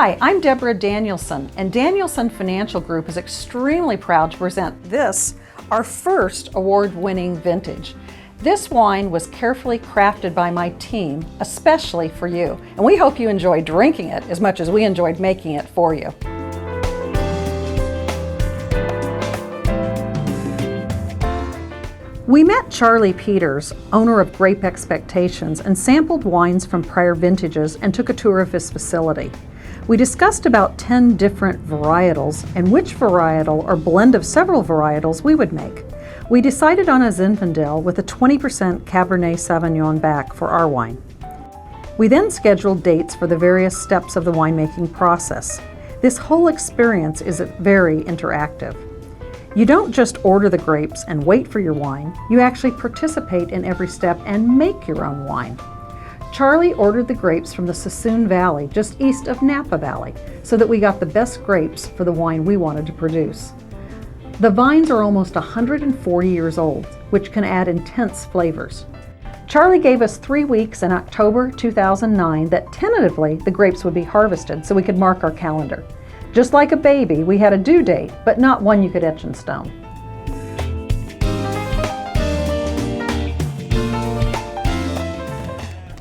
Hi, I'm Deborah Danielson, and Danielson Financial Group is extremely proud to present this, our first award-winning vintage. This wine was carefully crafted by my team, especially for you, and we hope you enjoy drinking it as much as we enjoyed making it for you. We met Charlie Peters, owner of Grape Expectations, and sampled wines from prior vintages and took a tour of his facility. We discussed about 10 different varietals and which varietal or blend of several varietals we would make. We decided on a Zinfandel with a 20% Cabernet Sauvignon back for our wine. We then scheduled dates for the various steps of the winemaking process. This whole experience is very interactive. You don't just order the grapes and wait for your wine, you actually participate in every step and make your own wine. Charlie ordered the grapes from the Sassoon Valley, just east of Napa Valley, so that we got the best grapes for the wine we wanted to produce. The vines are almost 140 years old, which can add intense flavors. Charlie gave us 3 weeks in October 2009 that tentatively the grapes would be harvested so we could mark our calendar. Just like a baby, we had a due date, but not one you could etch in stone.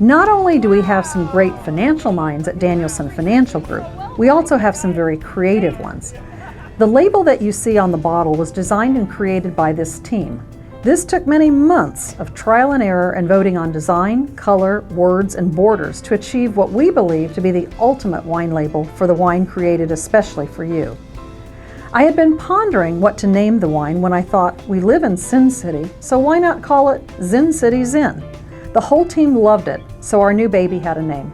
Not only do we have some great financial minds at Danielson Financial Group, we also have some very creative ones. The label that you see on the bottle was designed and created by this team. This took many months of trial and error and voting on design, color, words, and borders to achieve what we believe to be the ultimate wine label for the wine created especially for you. I had been pondering what to name the wine when I thought, we live in Sin City, so why not call it Zin City Zin? The whole team loved it, so our new baby had a name.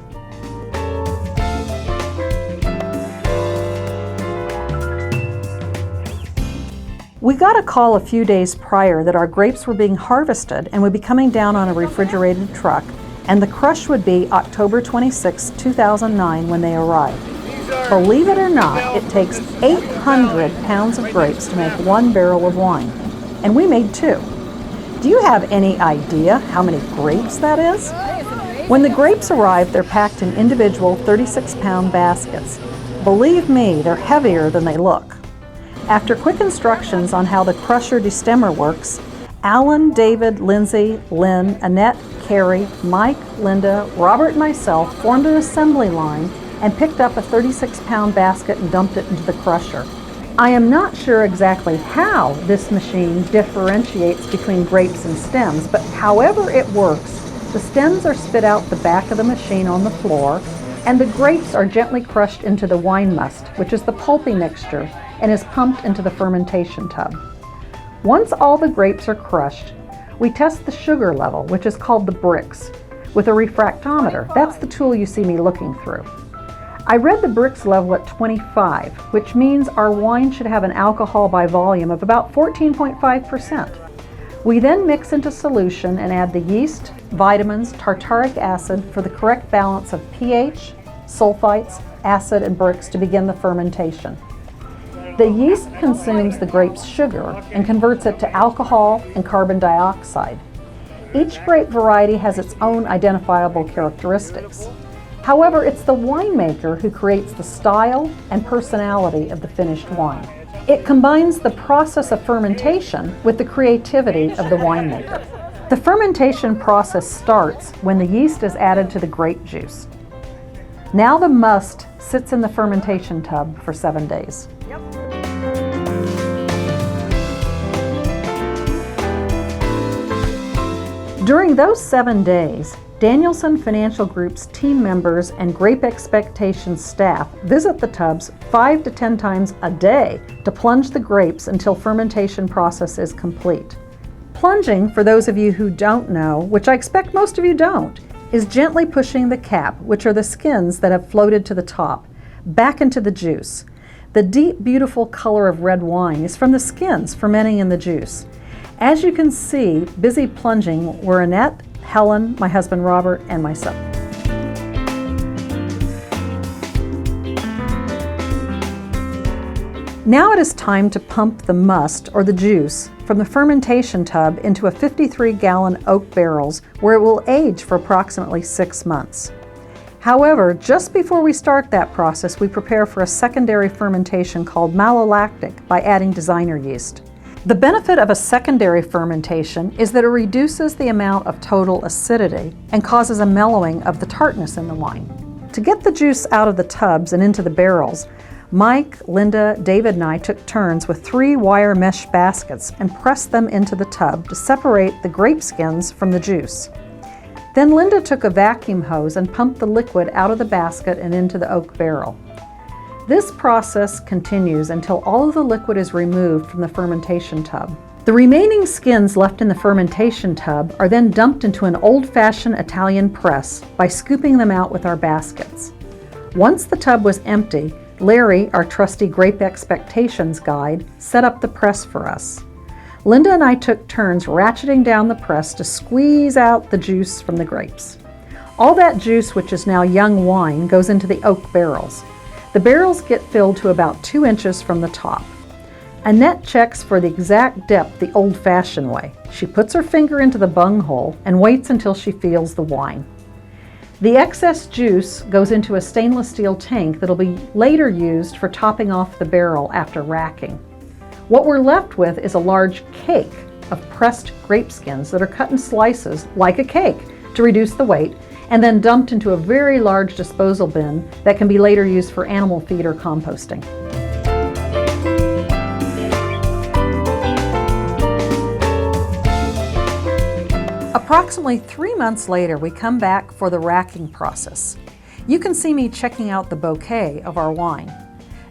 We got a call a few days prior that our grapes were being harvested and would be coming down on a refrigerated truck, and the crush would be October 26, 2009 when they arrived. Believe it or not, it takes 800 pounds of grapes to make 1 barrel of wine, and we made 2. Do you have any idea how many grapes that is? When the grapes arrive, they're packed in individual 36-pound baskets. Believe me, they're heavier than they look. After quick instructions on how the crusher destemmer works, Alan, David, Lindsay, Lynn, Annette, Carrie, Mike, Linda, Robert, and myself formed an assembly line and picked up a 36-pound basket and dumped it into the crusher. I am not sure exactly how this machine differentiates between grapes and stems, but however it works, the stems are spit out the back of the machine on the floor, and the grapes are gently crushed into the wine must, which is the pulpy mixture, and is pumped into the fermentation tub. Once all the grapes are crushed, we test the sugar level, which is called the Brix, with a refractometer. That's the tool you see me looking through. I read the Brix level at 25, which means our wine should have an alcohol by volume of about 14.5%. We then mix into solution and add the yeast, vitamins, tartaric acid for the correct balance of pH, sulfites, acid, and Brix to begin the fermentation. The yeast consumes the grape's sugar and converts it to alcohol and carbon dioxide. Each grape variety has its own identifiable characteristics. However, it's the winemaker who creates the style and personality of the finished wine. It combines the process of fermentation with the creativity of the winemaker. The fermentation process starts when the yeast is added to the grape juice. Now the must sits in the fermentation tub for 7 days. During those 7 days, Danielson Financial Group's team members and Grape Expectations staff visit the tubs 5 to 10 times a day to plunge the grapes until fermentation process is complete. Plunging, for those of you who don't know, which I expect most of you don't, is gently pushing the cap, which are the skins that have floated to the top, back into the juice. The deep, beautiful color of red wine is from the skins fermenting in the juice. As you can see, busy plunging were Annette, Helen, my husband Robert, and myself. Now it is time to pump the must, or the juice, from the fermentation tub into a 53-gallon oak barrels where it will age for approximately 6 months. However, just before we start that process, we prepare for a secondary fermentation called malolactic by adding designer yeast. The benefit of a secondary fermentation is that it reduces the amount of total acidity and causes a mellowing of the tartness in the wine. To get the juice out of the tubs and into the barrels, Mike, Linda, David, and I took turns with 3 wire mesh baskets and pressed them into the tub to separate the grape skins from the juice. Then Linda took a vacuum hose and pumped the liquid out of the basket and into the oak barrel. This process continues until all of the liquid is removed from the fermentation tub. The remaining skins left in the fermentation tub are then dumped into an old-fashioned Italian press by scooping them out with our baskets. Once the tub was empty, Larry, our trusty Grape Expectations guide, set up the press for us. Linda and I took turns ratcheting down the press to squeeze out the juice from the grapes. All that juice, which is now young wine, goes into the oak barrels. The barrels get filled to about 2 inches from the top. Annette checks for the exact depth the old-fashioned way. She puts her finger into the bunghole and waits until she feels the wine. The excess juice goes into a stainless steel tank that'll be later used for topping off the barrel after racking. What we're left with is a large cake of pressed grape skins that are cut in slices like a cake to reduce the weight, and then dumped into a very large disposal bin that can be later used for animal feed or composting. Approximately 3 months later, we come back for the racking process. You can see me checking out the bouquet of our wine.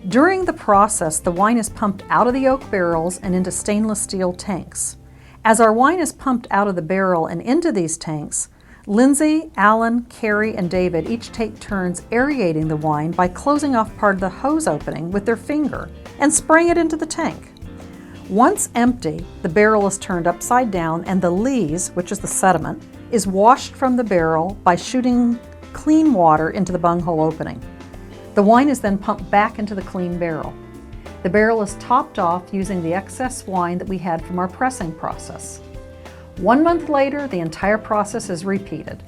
During the process, the wine is pumped out of the oak barrels and into stainless steel tanks. As our wine is pumped out of the barrel and into these tanks, Lindsay, Alan, Carrie, and David each take turns aerating the wine by closing off part of the hose opening with their finger and spraying it into the tank. Once empty, the barrel is turned upside down and the lees, which is the sediment, is washed from the barrel by shooting clean water into the bunghole opening. The wine is then pumped back into the clean barrel. The barrel is topped off using the excess wine that we had from our pressing process. 1 month later, the entire process is repeated.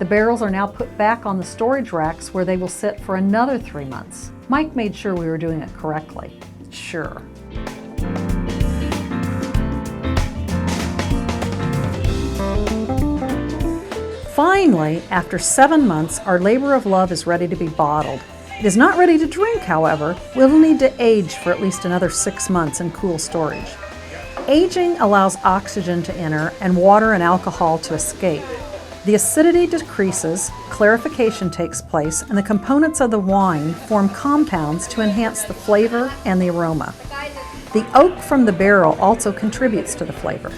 The barrels are now put back on the storage racks where they will sit for another 3 months. Mike made sure we were doing it correctly. Sure. Finally, after 7 months, our labor of love is ready to be bottled. It is not ready to drink, however. We'll need to age for at least another 6 months in cool storage. Aging allows oxygen to enter and water and alcohol to escape. The acidity decreases, clarification takes place, and the components of the wine form compounds to enhance the flavor and the aroma. The oak from the barrel also contributes to the flavor.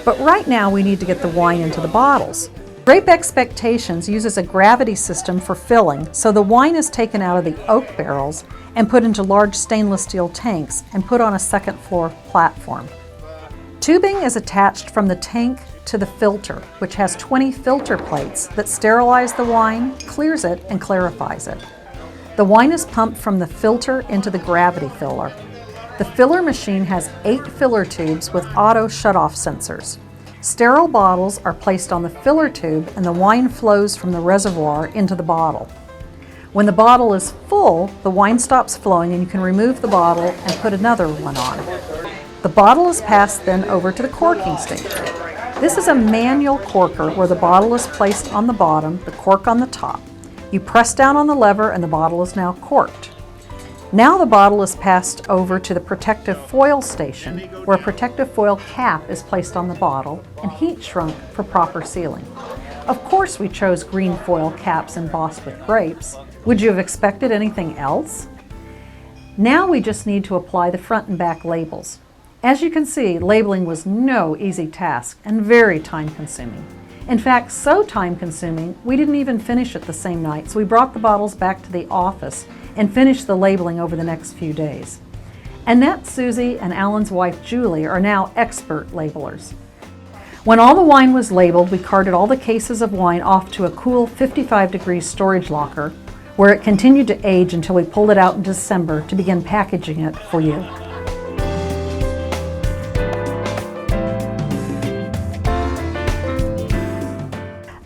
But right now we need to get the wine into the bottles. Grape Expectations uses a gravity system for filling, so the wine is taken out of the oak barrels and put into large stainless steel tanks and put on a second floor platform. Tubing is attached from the tank to the filter, which has 20 filter plates that sterilize the wine, clears it, and clarifies it. The wine is pumped from the filter into the gravity filler. The filler machine has 8 filler tubes with auto shutoff sensors. Sterile bottles are placed on the filler tube and the wine flows from the reservoir into the bottle. When the bottle is full, the wine stops flowing and you can remove the bottle and put another one on. The bottle is passed then over to the corking station. This is a manual corker where the bottle is placed on the bottom, the cork on the top. You press down on the lever and the bottle is now corked. Now the bottle is passed over to the protective foil station, where a protective foil cap is placed on the bottle and heat shrunk for proper sealing. Of course we chose green foil caps embossed with grapes. Would you have expected anything else? Now we just need to apply the front and back labels. As you can see, labeling was no easy task and very time-consuming. In fact, so time-consuming, we didn't even finish it the same night, so we brought the bottles back to the office and finished the labeling over the next few days. Annette, Susie, and Alan's wife Julie are now expert labelers. When all the wine was labeled, we carted all the cases of wine off to a cool 55-degree storage locker, where it continued to age until we pulled it out in December to begin packaging it for you.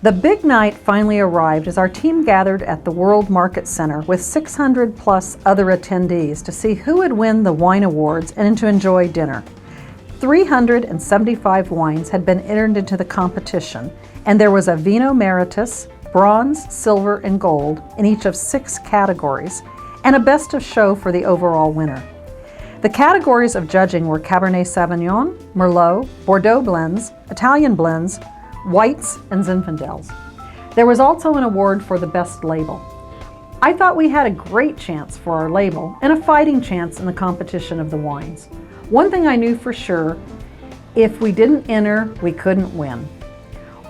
The big night finally arrived as our team gathered at the World Market Center with 600 plus other attendees to see who would win the wine awards and to enjoy dinner. 375 wines had been entered into the competition, and there was a Vino Meritus, bronze, silver, and gold in each of 6 categories, and a best of show for the overall winner. The categories of judging were Cabernet Sauvignon, Merlot, Bordeaux blends, Italian blends, whites, and Zinfandels. There was also an award for the best label. I thought we had a great chance for our label and a fighting chance in the competition of the wines. One thing I knew for sure, if we didn't enter, we couldn't win.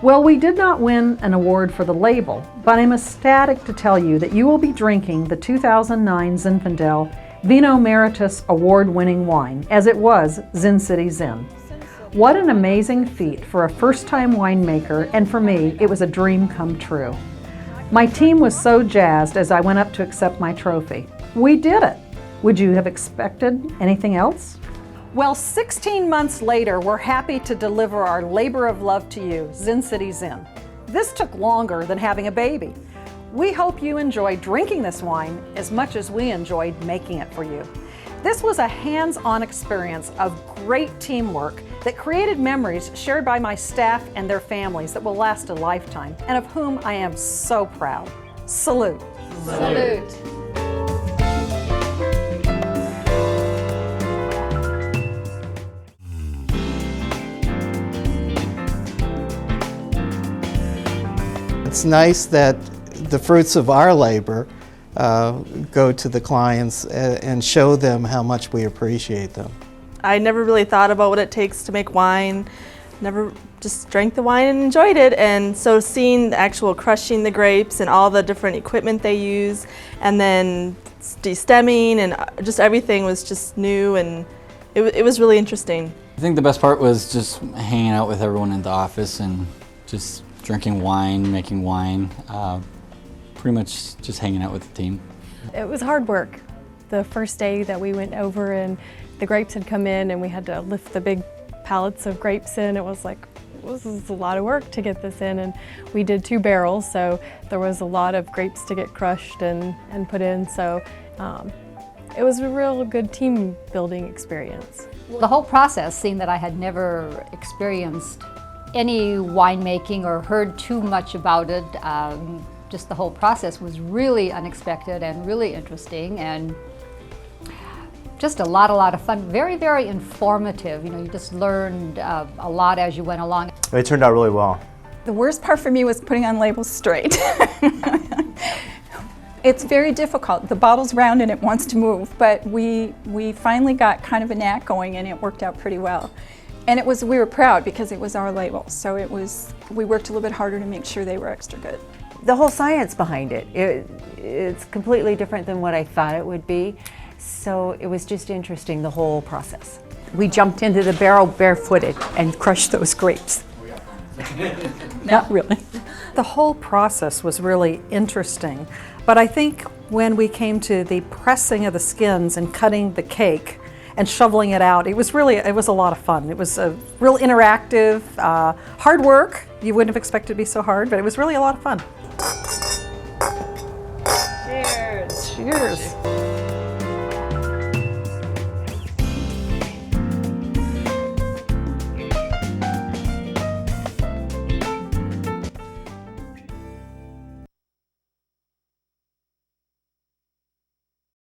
Well, we did not win an award for the label, but I'm ecstatic to tell you that you will be drinking the 2009 Zinfandel Vino Meritus award-winning wine, as it was Zin City Zin. What an amazing feat for a first-time winemaker, and for me, it was a dream come true. My team was so jazzed as I went up to accept my trophy. We did it! Would you have expected anything else? Well, 16 months later, we're happy to deliver our labor of love to you, Zin City Zin. This took longer than having a baby. We hope you enjoy drinking this wine as much as we enjoyed making it for you. This was a hands-on experience of great teamwork that created memories shared by my staff and their families that will last a lifetime, and of whom I am so proud. Salute. Salute. It's nice that the fruits of our labor go to the clients and show them how much we appreciate them. I never really thought about what it takes to make wine. Never just drank the wine and enjoyed it. And so seeing the actual crushing the grapes and all the different equipment they use, and then de-stemming and just everything was just new, and it was really interesting. I think the best part was just hanging out with everyone in the office and just drinking wine, making wine, pretty much just hanging out with the team. It was hard work. The first day that we went over and the grapes had come in and we had to lift the big pallets of grapes in, it was like, this is a lot of work to get this in, and we did 2 barrels, so there was a lot of grapes to get crushed and put in, so it was a real good team building experience. The whole process, seeing that I had never experienced any winemaking or heard too much about it, just the whole process was really unexpected and really interesting, and just a lot of fun. Very, very informative. You know, you just learned a lot as you went along. It turned out really well. The worst part for me was putting on labels straight. It's very difficult. The bottle's round and it wants to move, but we finally got kind of a knack going, and it worked out pretty well. And we were proud because it was our label, so we worked a little bit harder to make sure they were extra good. The whole science behind it's completely different than what I thought it would be. So it was just interesting, the whole process. We jumped into the barrel barefooted and crushed those grapes. Not really. The whole process was really interesting, but I think when we came to the pressing of the skins and cutting the cake and shoveling it out, it was a lot of fun. It was a real interactive, hard work. You wouldn't have expected it to be so hard, but it was really a lot of fun. Cheers. Cheers.